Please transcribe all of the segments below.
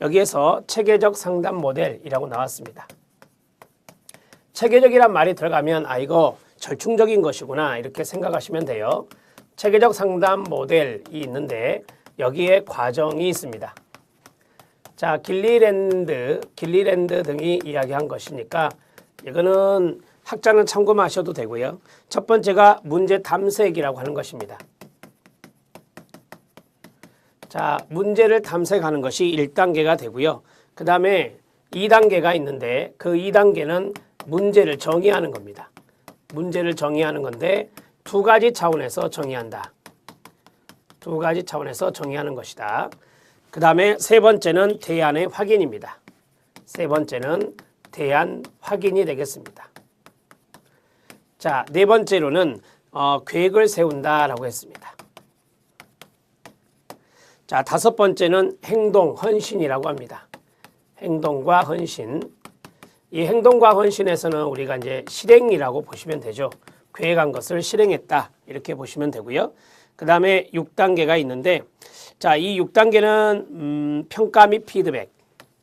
여기에서 체계적 상담 모델이라고 나왔습니다. 체계적이란 말이 들어가면 이거 절충적인 것이구나 이렇게 생각하시면 돼요. 체계적 상담 모델이 있는데 여기에 과정이 있습니다. 자, 길리랜드 등이 이야기한 것이니까 이거는 학자는 참고하셔도 되고요. 첫 번째가 문제 탐색이라고 하는 것입니다. 자, 문제를 탐색하는 것이 1단계가 되고요. 그 다음에 2단계가 있는데 그 2단계는 문제를 정의하는 겁니다. 문제를 정의하는 건데 두 가지 차원에서 정의한다. 두 가지 차원에서 정의하는 것이다. 그 다음에 세 번째는 대안의 확인입니다. 세 번째는 대안 확인이 되겠습니다. 자, 네 번째로는 계획을 세운다라고 했습니다. 자, 다섯 번째는 행동, 헌신이라고 합니다. 행동과 헌신. 이 행동과 헌신에서는 우리가 이제 실행이라고 보시면 되죠. 계획한 것을 실행했다 이렇게 보시면 되고요. 그 다음에 6단계가 있는데 자, 이 6단계는 평가 및 피드백.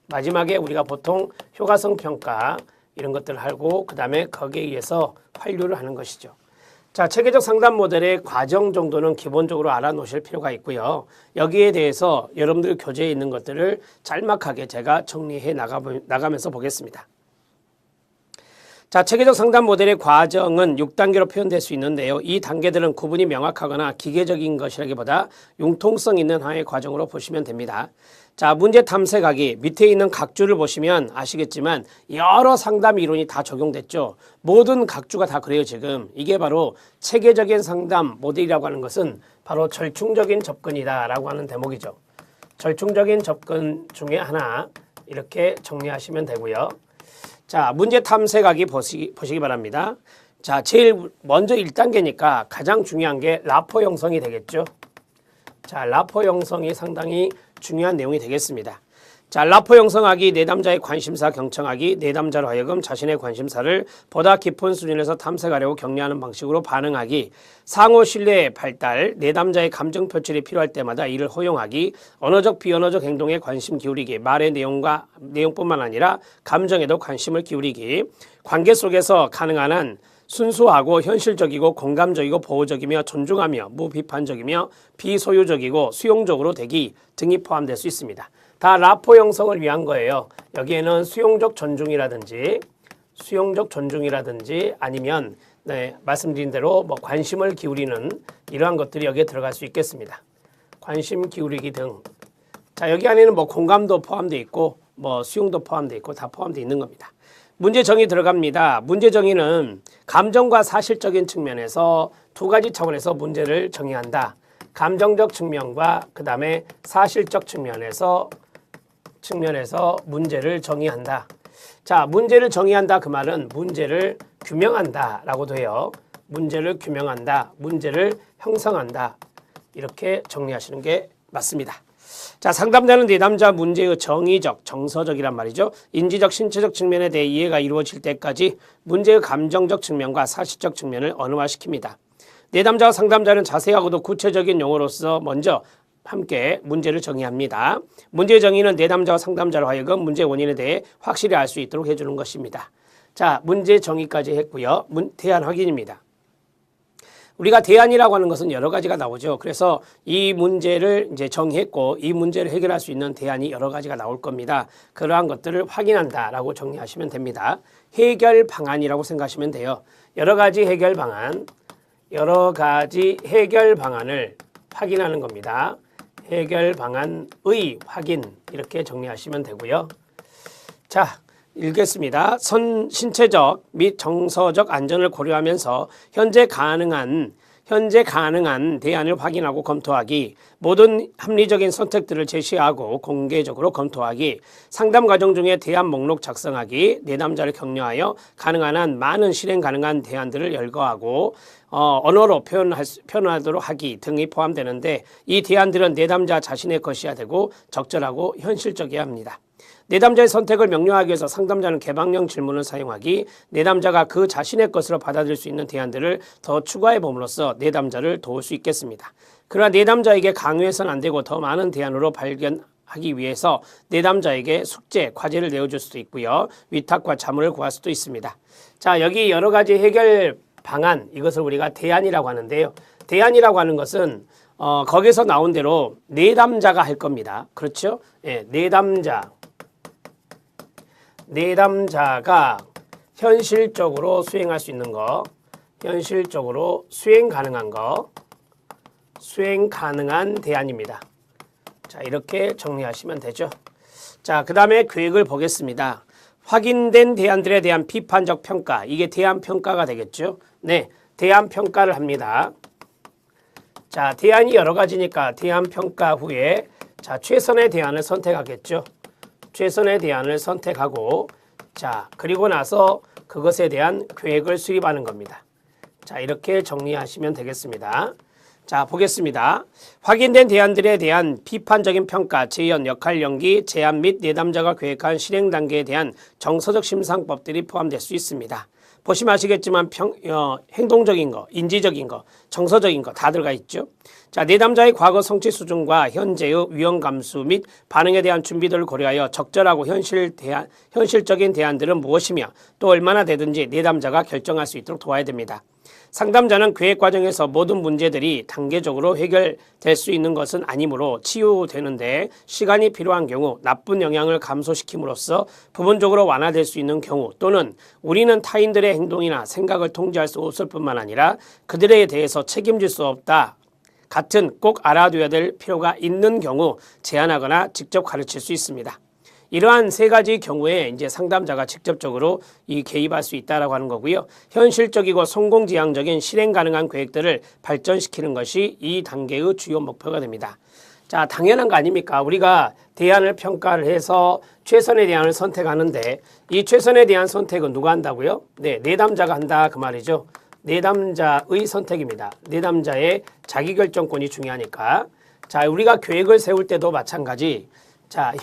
마지막에 우리가 보통 효과성 평가 이런 것들을 하고 그 다음에 거기에 의해서 환류를 하는 것이죠. 자, 체계적 상담 모델의 과정 정도는 기본적으로 알아놓으실 필요가 있고요. 여기에 대해서 여러분들 교재에 있는 것들을 짤막하게 제가 정리해 나가면서 보겠습니다. 자, 체계적 상담 모델의 과정은 6단계로 표현될 수 있는데요. 이 단계들은 구분이 명확하거나 기계적인 것이라기보다 융통성 있는 하나의 과정으로 보시면 됩니다. 자, 문제 탐색하기 밑에 있는 각주를 보시면 아시겠지만 여러 상담 이론이 다 적용됐죠. 모든 각주가 다 그래요 지금. 이게 바로 체계적인 상담 모델이라고 하는 것은 바로 절충적인 접근이다라고 하는 대목이죠. 절충적인 접근 중에 하나 이렇게 정리하시면 되고요. 자, 문제 탐색하기 보시기 바랍니다. 자, 제일 먼저 1단계니까 가장 중요한 게 라포 형성이 되겠죠. 자, 라포 형성이 상당히 중요한 내용이 되겠습니다. 자, 라포 형성하기, 내담자의 관심사 경청하기, 내담자로 하여금 자신의 관심사를 보다 깊은 수준에서 탐색하려고 격려하는 방식으로 반응하기, 상호 신뢰의 발달, 내담자의 감정 표출이 필요할 때마다 이를 허용하기, 언어적 비언어적 행동에 관심 기울이기, 말의 내용뿐만 아니라 감정에도 관심을 기울이기, 관계 속에서 가능한 한 순수하고 현실적이고 공감적이고 보호적이며 존중하며 무비판적이며 비소유적이고 수용적으로 되기 등이 포함될 수 있습니다. 다 라포 형성을 위한 거예요. 여기에는 수용적 존중이라든지 아니면 말씀드린 대로 관심을 기울이는 이러한 것들이 여기에 들어갈 수 있겠습니다. 관심 기울이기 등. 자, 여기 안에는 공감도 포함되어 있고 수용도 포함되어 있고 다 포함되어 있는 겁니다. 문제 정의 들어갑니다. 문제 정의는 감정과 사실적인 측면에서 두 가지 차원에서 문제를 정의한다. 감정적 측면과 그 다음에 사실적 측면에서 문제를 정의한다. 자, 문제를 정의한다 그 말은 문제를 규명한다 라고도 해요. 문제를 규명한다, 문제를 형성한다 이렇게 정리하시는 게 맞습니다. 자, 상담자는 내담자 문제의 정의적, 정서적이란 말이죠. 인지적, 신체적 측면에 대해 이해가 이루어질 때까지 문제의 감정적 측면과 사실적 측면을 언어화시킵니다. 내담자와 상담자는 자세하고도 구체적인 용어로서 먼저 함께 문제를 정의합니다. 문제 정의는 내담자와 상담자로 하여금 문제 원인에 대해 확실히 알 수 있도록 해주는 것입니다. 자, 문제 정의까지 했고요. 대안 확인입니다. 우리가 대안이라고 하는 것은 여러 가지가 나오죠. 그래서 이 문제를 이제 정의했고 이 문제를 해결할 수 있는 대안이 여러 가지가 나올 겁니다. 그러한 것들을 확인한다라고 정리하시면 됩니다. 해결 방안이라고 생각하시면 돼요. 여러 가지 해결 방안을 확인하는 겁니다. 해결 방안의 확인 이렇게 정리하시면 되고요. 자, 읽겠습니다. 신체적 및 정서적 안전을 고려하면서 현재 가능한 대안을 확인하고 검토하기, 모든 합리적인 선택들을 제시하고 공개적으로 검토하기, 상담 과정 중에 대안 목록 작성하기, 내담자를 격려하여 가능한 한 많은 실행 가능한 대안들을 열거하고 언어로 표현하도록 하기 등이 포함되는데 이 대안들은 내담자 자신의 것이어야 되고 적절하고 현실적이어야 합니다. 내담자의 선택을 명료하기 위해서 상담자는 개방형 질문을 사용하기, 내담자가 그 자신의 것으로 받아들일 수 있는 대안들을 더 추가해 봄으로써 내담자를 도울 수 있겠습니다. 그러나 내담자에게 강요해서는 안 되고 더 많은 대안으로 하기 위해서 내담자에게 숙제, 과제를 내어줄 수도 있고요. 위탁과 자문을 구할 수도 있습니다. 자, 여기 여러 가지 해결 방안, 이것을 우리가 대안이라고 하는데요. 대안이라고 하는 것은 거기서 나온 대로 내담자가 할 겁니다. 그렇죠? 예, 내담자가 현실적으로 수행할 수 있는 거, 현실적으로 수행 가능한 거, 수행 가능한 대안입니다. 자, 이렇게 정리하시면 되죠. 자, 그 다음에 계획을 보겠습니다. 확인된 대안들에 대한 비판적 평가, 이게 대안 평가가 되겠죠. 네, 대안 평가를 합니다. 자, 대안이 여러 가지니까 대안 평가 후에 자, 최선의 대안을 선택하겠죠. 최선의 대안을 선택하고 자, 그리고 나서 그것에 대한 계획을 수립하는 겁니다. 자, 이렇게 정리하시면 되겠습니다. 자, 보겠습니다. 확인된 대안들에 대한 비판적인 평가, 재현, 역할 연기, 제안 및 내담자가 계획한 실행 단계에 대한 정서적 심사법들이 포함될 수 있습니다. 보시면 아시겠지만 행동적인 거, 인지적인 거, 정서적인 거 다 들어가 있죠. 자, 내담자의 과거 성취 수준과 현재의 위험 감수 및 반응에 대한 준비들을 고려하여 적절하고 현실적인 대안들은 무엇이며 또 얼마나 되든지 내담자가 결정할 수 있도록 도와야 됩니다. 상담자는 계획 과정에서 모든 문제들이 단계적으로 해결될 수 있는 것은 아니므로 치유되는데 시간이 필요한 경우, 나쁜 영향을 감소시킴으로써 부분적으로 완화될 수 있는 경우, 또는 우리는 타인들의 행동이나 생각을 통제할 수 없을 뿐만 아니라 그들에 대해서 책임질 수 없다 같은 꼭 알아둬야 될 필요가 있는 경우 제안하거나 직접 가르칠 수 있습니다. 이러한 세 가지 경우에 이제 상담자가 직접적으로 개입할 수 있다라고 하는 거고요. 현실적이고 성공지향적인 실행 가능한 계획들을 발전시키는 것이 이 단계의 주요 목표가 됩니다. 자, 당연한 거 아닙니까? 우리가 대안을 평가를 해서 최선의 대안을 선택하는데 이 최선의 대안 선택은 누가 한다고요? 네, 내담자가 한다 그 말이죠. 내담자의 선택입니다. 내담자의 자기결정권이 중요하니까. 자, 우리가 계획을 세울 때도 마찬가지. 자,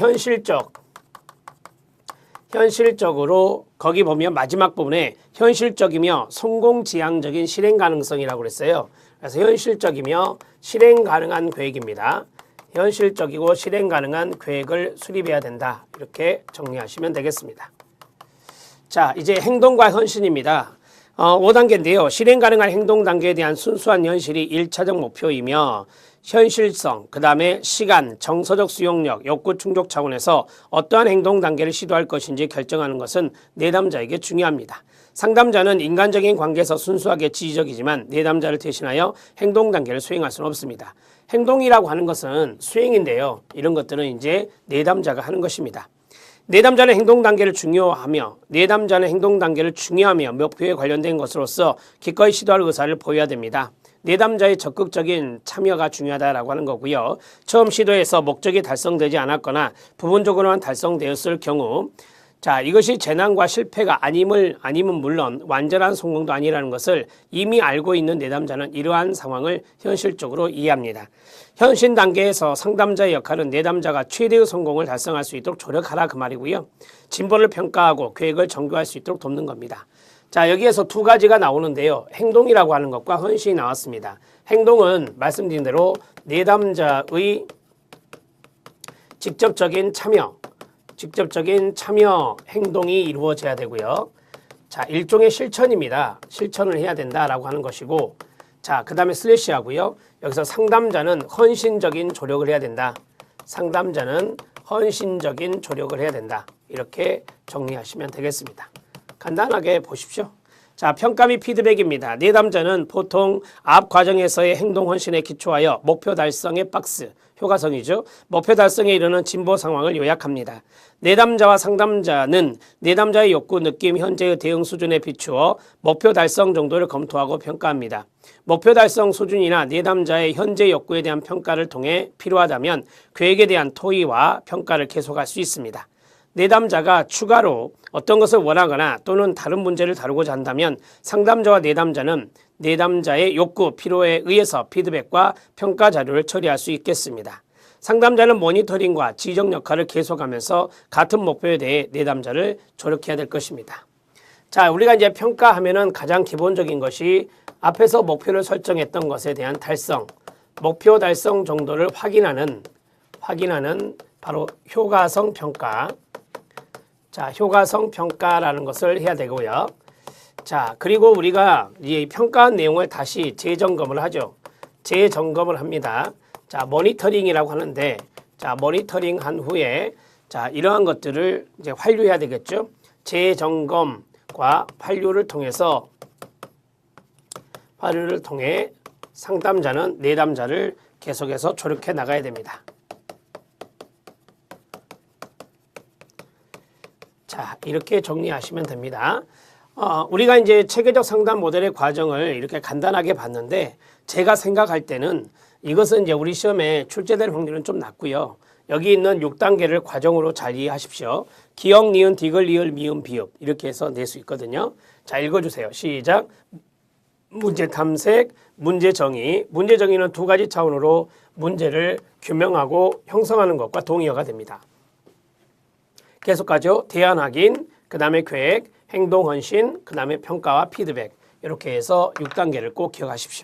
현실적으로 거기 보면 마지막 부분에 현실적이며 성공지향적인 실행 가능성이라고 그랬어요. 그래서 현실적이며 실행 가능한 계획입니다. 현실적이고 실행 가능한 계획을 수립해야 된다. 이렇게 정리하시면 되겠습니다. 자, 이제 행동과 헌신입니다. 5단계인데요. 실행 가능한 행동 단계에 대한 순수한 현실이 1차적 목표이며 현실성, 그 다음에 시간, 정서적 수용력, 욕구 충족 차원에서 어떠한 행동 단계를 시도할 것인지 결정하는 것은 내담자에게 중요합니다. 상담자는 인간적인 관계에서 순수하게 지지적이지만 내담자를 대신하여 행동 단계를 수행할 수는 없습니다. 행동이라고 하는 것은 수행인데요. 이런 것들은 이제 내담자가 하는 것입니다. 내담자는 행동 단계를 중요하며 목표에 관련된 것으로서 기꺼이 시도할 의사를 보여야 됩니다. 내담자의 적극적인 참여가 중요하다라고 하는 거고요. 처음 시도에서 목적이 달성되지 않았거나 부분적으로만 달성되었을 경우 자, 이것이 재난과 실패가 아니면 물론 완전한 성공도 아니라는 것을 이미 알고 있는 내담자는 이러한 상황을 현실적으로 이해합니다. 현신 단계에서 상담자의 역할은 내담자가 최대의 성공을 달성할 수 있도록 조력하라 그 말이고요. 진보를 평가하고 계획을 정교할 수 있도록 돕는 겁니다. 자, 여기에서 두 가지가 나오는데요. 행동이라고 하는 것과 헌신이 나왔습니다. 행동은 말씀드린 대로 내담자의 직접적인 참여 행동이 이루어져야 되고요. 자, 일종의 실천입니다. 실천을 해야 된다라고 하는 것이고, 자, 그 다음에 슬래시 하고요. 여기서 상담자는 헌신적인 조력을 해야 된다. 상담자는 헌신적인 조력을 해야 된다. 이렇게 정리하시면 되겠습니다. 간단하게 보십시오. 자, 평가 및 피드백입니다. 내담자는 보통 앞 과정에서의 행동 헌신에 기초하여 목표 달성의 박스, 효과성이죠. 목표 달성에 이르는 진보 상황을 요약합니다. 내담자와 상담자는 내담자의 욕구, 느낌, 현재의 대응 수준에 비추어 목표 달성 정도를 검토하고 평가합니다. 목표 달성 수준이나 내담자의 현재 욕구에 대한 평가를 통해 필요하다면 계획에 대한 토의와 평가를 계속할 수 있습니다. 내담자가 추가로 어떤 것을 원하거나 또는 다른 문제를 다루고자 한다면 상담자와 내담자는 내담자의 욕구, 필요에 의해서 피드백과 평가 자료를 처리할 수 있겠습니다. 상담자는 모니터링과 지적 역할을 계속하면서 같은 목표에 대해 내담자를 조력해야 될 것입니다. 자, 우리가 이제 평가하면은 가장 기본적인 것이 앞에서 목표를 설정했던 것에 대한 달성, 목표 달성 정도를 확인하는 확인하는 바로 효과성 평가. 자, 효과성 평가라는 것을 해야 되고요. 자, 그리고 우리가 이 평가한 내용을 다시 재점검을 하죠. 재점검을 합니다. 자, 모니터링이라고 하는데, 자, 모니터링 한 후에 자, 이러한 것들을 이제 환류해야 되겠죠. 재점검과 환류를 통해서 상담자는 내담자를 계속해서 조력해 나가야 됩니다. 자, 이렇게 정리하시면 됩니다. 우리가 이제 체계적 상담 모델의 과정을 이렇게 간단하게 봤는데, 제가 생각할 때는 이것은 이제 우리 시험에 출제될 확률은 좀 낮고요. 여기 있는 6단계를 과정으로 잘 이해하십시오. 기역, 니은, 디귿, 리을, 미음, 비읍 이렇게 해서 낼 수 있거든요. 자, 읽어주세요. 시작. 문제 탐색, 문제 정의. 문제 정의는 두 가지 차원으로 문제를 규명하고 형성하는 것과 동의어가 됩니다. 계속 가죠. 대안 확인, 그 다음에 계획, 행동 헌신, 그 다음에 평가와 피드백. 이렇게 해서 6단계를 꼭 기억하십시오.